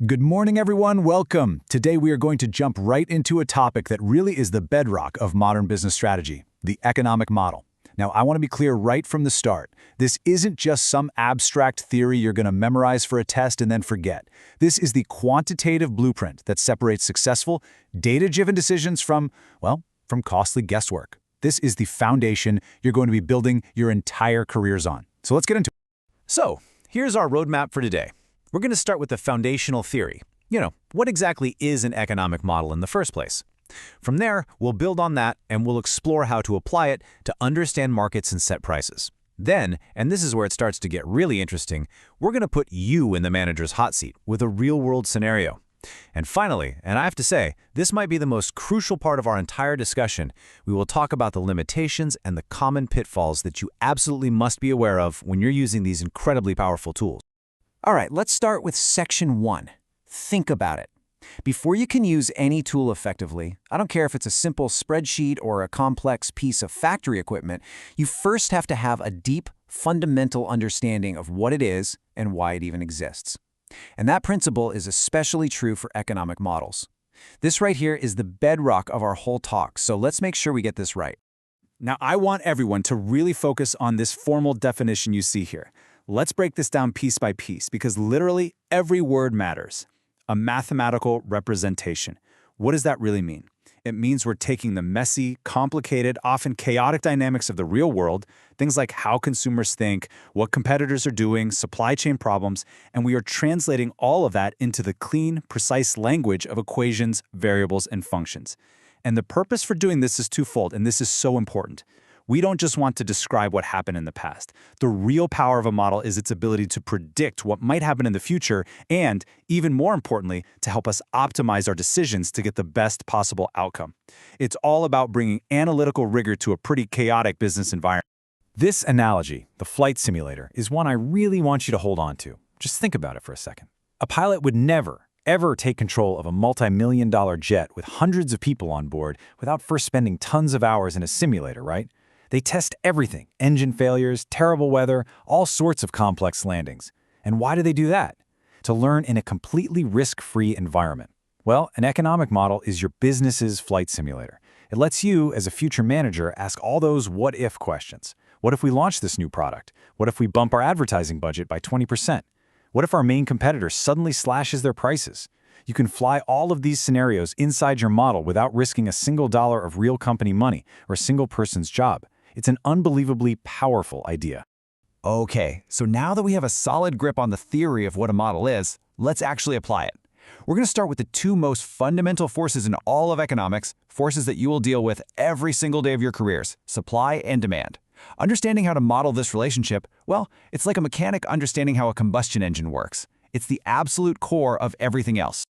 Good morning, everyone. Welcome. Today, we are going to jump right into a topic that really is the bedrock of modern business strategy, the economic model. Now, I want to be clear right from the start. This isn't just some abstract theory you're going to memorize for a test and then forget. This is the quantitative blueprint that separates successful, data-driven decisions from costly guesswork. This is the foundation you're going to be building your entire careers on. So let's get into it. So, here's our roadmap for today. We're going to start with the foundational theory. What exactly is an economic model in the first place? From there, we'll build on that and we'll explore how to apply it to understand markets and set prices. Then, and this is where it starts to get really interesting, we're going to put you in the manager's hot seat with a real-world scenario. And finally, and I have to say, this might be the most crucial part of our entire discussion, we will talk about the limitations and the common pitfalls that you absolutely must be aware of when you're using these incredibly powerful tools. All right, let's start with Section 1. Think about it. Before you can use any tool effectively, I don't care if it's a simple spreadsheet or a complex piece of factory equipment, you first have to have a deep, fundamental understanding of what it is and why it even exists. And that principle is especially true for economic models. This right here is the bedrock of our whole talk, so let's make sure we get this right. Now, I want everyone to really focus on this formal definition you see here. Let's break this down piece by piece because literally every word matters. A mathematical representation. What does that really mean? It means we're taking the messy, complicated, often chaotic dynamics of the real world, things like how consumers think, what competitors are doing, supply chain problems, and we are translating all of that into the clean, precise language of equations, variables, and functions. And the purpose for doing this is twofold, and this is so important. We don't just want to describe what happened in the past. The real power of a model is its ability to predict what might happen in the future and, even more importantly, to help us optimize our decisions to get the best possible outcome. It's all about bringing analytical rigor to a pretty chaotic business environment. This analogy, the flight simulator, is one I really want you to hold on to. Just think about it for a second. A pilot would never, ever take control of a multi-million-dollar jet with hundreds of people on board without first spending tons of hours in a simulator, right? They test everything, engine failures, terrible weather, all sorts of complex landings. And why do they do that? To learn in a completely risk-free environment. Well, an economic model is your business's flight simulator. It lets you, as a future manager, ask all those what-if questions. What if we launch this new product? What if we bump our advertising budget by 20%? What if our main competitor suddenly slashes their prices? You can fly all of these scenarios inside your model without risking a single dollar of real company money or a single person's job. It's an unbelievably powerful idea. Okay, so now that we have a solid grip on the theory of what a model is, let's actually apply it. We're going to start with the two most fundamental forces in all of economics, forces that you will deal with every single day of your careers, supply and demand. Understanding how to model this relationship, well, it's like a mechanic understanding how a combustion engine works. It's the absolute core of everything else.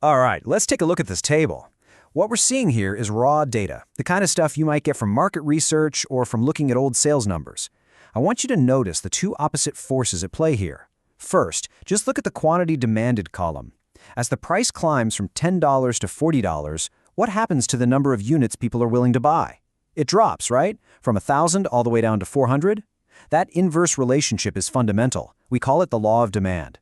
All right, let's take a look at this table. What we're seeing here is raw data, the kind of stuff you might get from market research or from looking at old sales numbers. I want you to notice the two opposite forces at play here. First, just look at the quantity demanded column. As the price climbs from $10 to $40, what happens to the number of units people are willing to buy? It drops, right? From 1,000 all the way down to 400? That inverse relationship is fundamental. We call it the law of demand.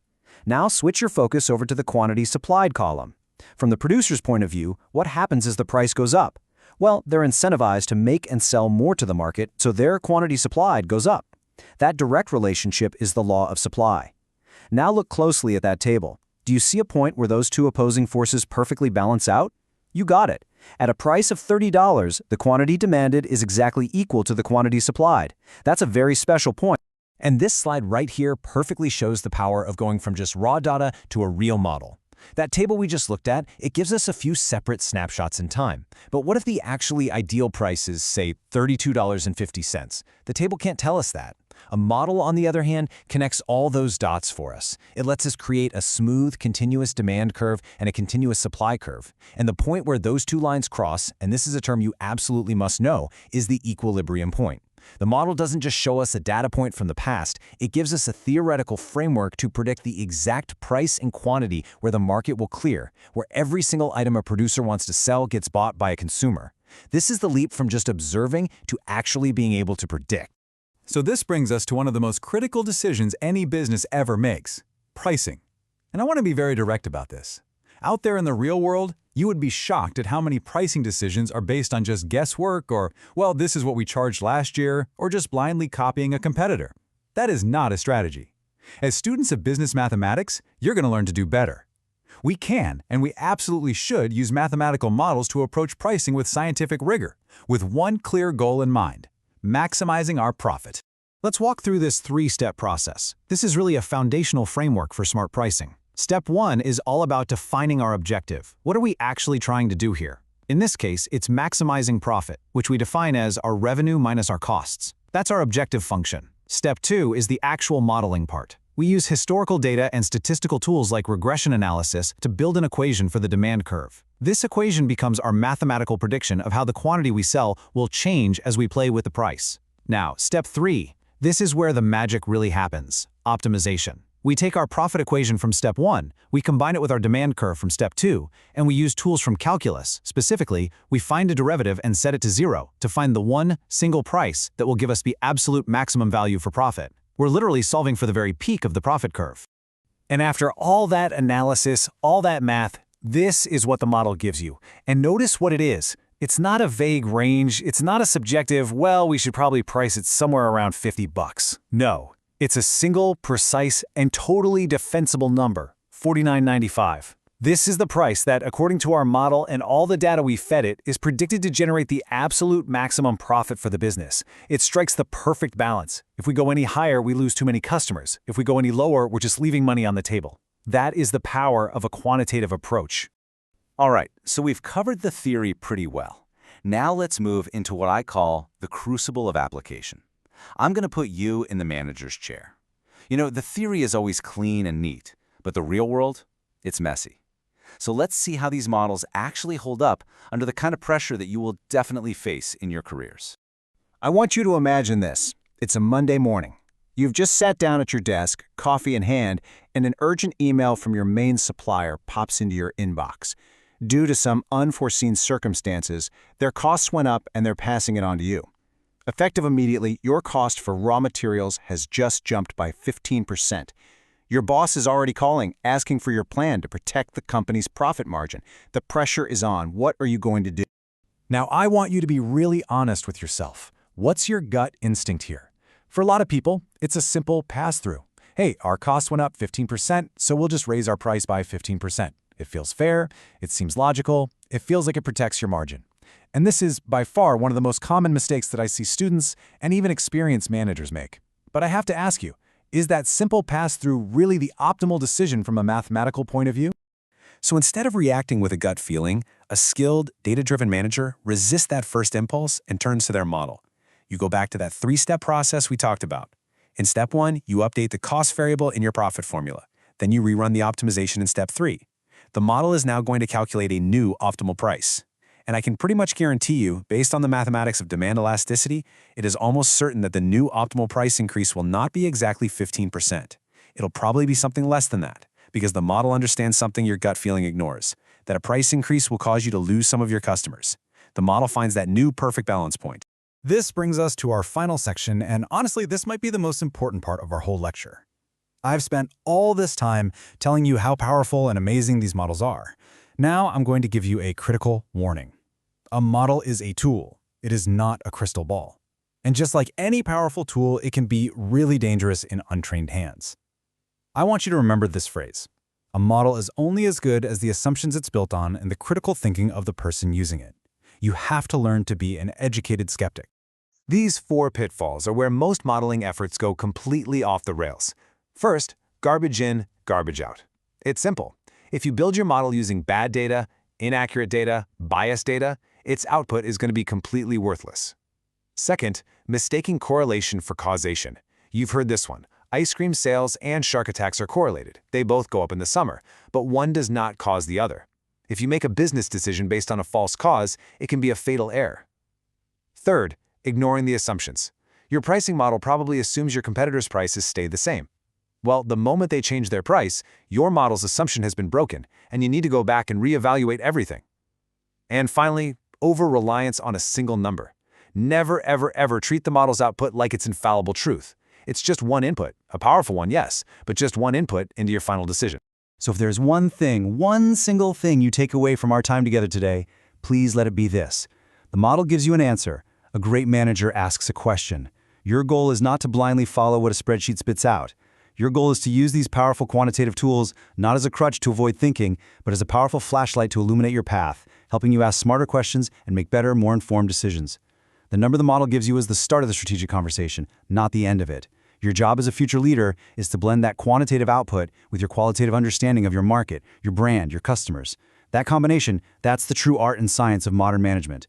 Now switch your focus over to the quantity supplied column. From the producer's point of view, what happens as the price goes up? Well, they're incentivized to make and sell more to the market, so their quantity supplied goes up. That direct relationship is the law of supply. Now look closely at that table. Do you see a point where those two opposing forces perfectly balance out? You got it. At a price of $30, the quantity demanded is exactly equal to the quantity supplied. That's a very special point. And this slide right here perfectly shows the power of going from just raw data to a real model. That table we just looked at, it gives us a few separate snapshots in time. But what if the actually ideal price is, say, $32.50? The table can't tell us that. A model, on the other hand, connects all those dots for us. It lets us create a smooth, continuous demand curve and a continuous supply curve. And the point where those two lines cross, and this is a term you absolutely must know, is the equilibrium point. The model doesn't just show us a data point from the past, it gives us a theoretical framework to predict the exact price and quantity where the market will clear, where every single item a producer wants to sell gets bought by a consumer. This is the leap from just observing to actually being able to predict. So this brings us to one of the most critical decisions any business ever makes: pricing. And I want to be very direct about this. Out there in the real world, you would be shocked at how many pricing decisions are based on just guesswork or, well, this is what we charged last year, or just blindly copying a competitor. That is not a strategy. As students of business mathematics, you're going to learn to do better. We can, and we absolutely should, use mathematical models to approach pricing with scientific rigor, with one clear goal in mind: maximizing our profit. Let's walk through this three-step process. This is really a foundational framework for smart pricing. Step 1 is all about defining our objective. What are we actually trying to do here? In this case, it's maximizing profit, which we define as our revenue minus our costs. That's our objective function. Step 2 is the actual modeling part. We use historical data and statistical tools like regression analysis to build an equation for the demand curve. This equation becomes our mathematical prediction of how the quantity we sell will change as we play with the price. Now, step 3. This is where the magic really happens: optimization. We take our profit equation from step 1, we combine it with our demand curve from step 2, and we use tools from calculus. Specifically, we find a derivative and set it to 0 to find the one single price that will give us the absolute maximum value for profit. We're literally solving for the very peak of the profit curve. And after all that analysis, all that math, this is what the model gives you. And notice what it is. It's not a vague range, it's not a subjective, well, we should probably price it somewhere around $50. No. It's a single, precise, and totally defensible number: $49.95. This is the price that, according to our model and all the data we fed it, is predicted to generate the absolute maximum profit for the business. It strikes the perfect balance. If we go any higher, we lose too many customers. If we go any lower, we're just leaving money on the table. That is the power of a quantitative approach. All right, so we've covered the theory pretty well. Now let's move into what I call the crucible of application. I'm going to put you in the manager's chair. You know, the theory is always clean and neat, but the real world, it's messy. So let's see how these models actually hold up under the kind of pressure that you will definitely face in your careers. I want you to imagine this. It's a Monday morning. You've just sat down at your desk, coffee in hand, and an urgent email from your main supplier pops into your inbox. Due to some unforeseen circumstances, their costs went up and they're passing it on to you. Effective immediately, your cost for raw materials has just jumped by 15%. Your boss is already calling, asking for your plan to protect the company's profit margin. The pressure is on. What are you going to do? Now, I want you to be really honest with yourself. What's your gut instinct here? For a lot of people, it's a simple pass-through. Hey, our costs went up 15%, so we'll just raise our price by 15%. It feels fair, it seems logical, it feels like it protects your margin. And this is, by far, one of the most common mistakes that I see students and even experienced managers make. But I have to ask you, is that simple pass-through really the optimal decision from a mathematical point of view? So instead of reacting with a gut feeling, a skilled, data-driven manager resists that first impulse and turns to their model. You go back to that three-step process we talked about. In step 1, you update the cost variable in your profit formula. Then you rerun the optimization in step 3. The model is now going to calculate a new optimal price. And I can pretty much guarantee you, based on the mathematics of demand elasticity, it is almost certain that the new optimal price increase will not be exactly 15%. It'll probably be something less than that, because the model understands something your gut feeling ignores, that a price increase will cause you to lose some of your customers. The model finds that new perfect balance point. This brings us to our final section, and honestly, this might be the most important part of our whole lecture. I've spent all this time telling you how powerful and amazing these models are. Now I'm going to give you a critical warning. A model is a tool. It is not a crystal ball. And just like any powerful tool, it can be really dangerous in untrained hands. I want you to remember this phrase. A model is only as good as the assumptions it's built on and the critical thinking of the person using it. You have to learn to be an educated skeptic. These 4 pitfalls are where most modeling efforts go completely off the rails. First, garbage in, garbage out. It's simple. If you build your model using bad data, inaccurate data, biased data, its output is going to be completely worthless. Second, mistaking correlation for causation. You've heard this one. Ice cream sales and shark attacks are correlated. They both go up in the summer, but one does not cause the other. If you make a business decision based on a false cause, it can be a fatal error. Third, ignoring the assumptions. Your pricing model probably assumes your competitors' prices stay the same. Well, the moment they change their price, your model's assumption has been broken, and you need to go back and reevaluate everything. And finally, over-reliance on a single number. Never, ever, ever treat the model's output like it's infallible truth. It's just one input, a powerful one, yes, but just one input into your final decision. So if there's one single thing you take away from our time together today, please let it be this. The model gives you an answer. A great manager asks a question. Your goal is not to blindly follow what a spreadsheet spits out. Your goal is to use these powerful quantitative tools not as a crutch to avoid thinking, but as a powerful flashlight to illuminate your path, helping you ask smarter questions and make better, more informed decisions. The number the model gives you is the start of the strategic conversation, not the end of it. Your job as a future leader is to blend that quantitative output with your qualitative understanding of your market, your brand, your customers. That combination, that's the true art and science of modern management.